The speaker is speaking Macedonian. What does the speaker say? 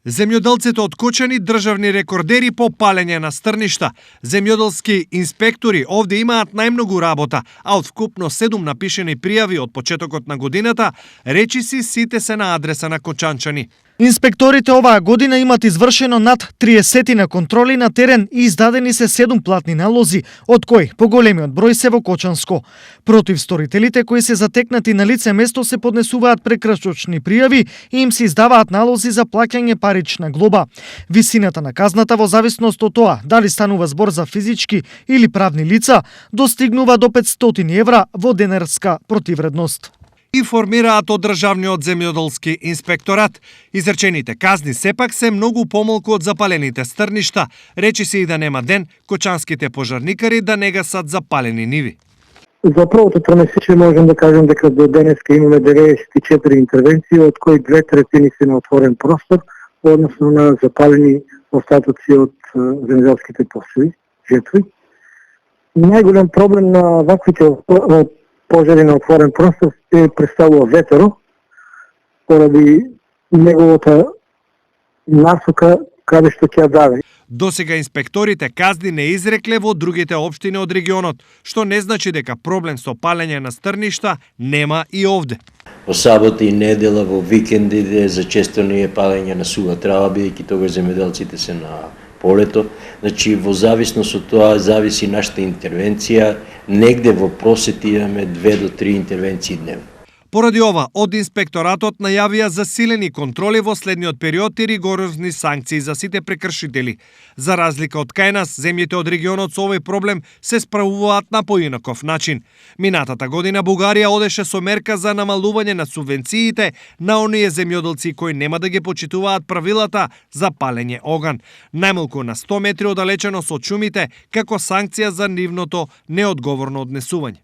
Земјоделците од Кочани државни рекордери по палење на стрништа. Земјоделски инспектори овде имаат најмногу работа, а од вкупно 7 напишени пријави од почетокот на годината, речиси сите се на адреса на кочанчани. Инспекторите оваа година имат извршено над 30 на контроли на терен и издадени се 7 платни налози, од кои поголемиот број се во Кочанско. Против сторителите кои се затекнати на лице место се поднесуваат прекрашочни пријави и им се издаваат налози за плаќање парична глоба. Висината на казната во зависност од тоа дали станува збор за физички или правни лица достигнува до 500 евра во денарска противредност. Информираат од Државниот земјоделски инспекторат. Изречените казни сепак се многу помалку од запалените стрништа, речиси и да нема ден кочанските пожарникари да не гасат запалени ниви. За првото тромесечие можем да кажем дека до денеска имаме 94 интервенции, од кои 2/3 се на отворен простор, односно на запалени остатоци од земјоделските посеви, жетви. Најголем проблем на ваквите пожари на отворен простор е представува ветеро, поради неговата насока каде што ќе даде. Досега инспекторите казни не изрекле во другите општини од регионот, што не значи дека проблем со палење на стрништа нема и овде. Во сабота и недела, во викендите, зачесто не е палење на сува трава, бидејќи тогаш земјоделците се на полето. Значи, во зависност од тоа зависи нашата интервенција. Негде во просет имаме 2 до 3 интервенции дневно. Поради ова, од инспекторатот најавија засилени контроли во следниот период и ригорозни санкции за сите прекршители. За разлика од кај нас, земјите од регионот со овој проблем се справуваат на поинаков начин. Минатата година Бугарија одеше со мерка за намалување на субвенциите на оние земјоделци кои нема да ги почитуваат правилата за палење оган. Најмалку на 100 метри оддалечено од шумите, како санкција за нивното неодговорно однесување.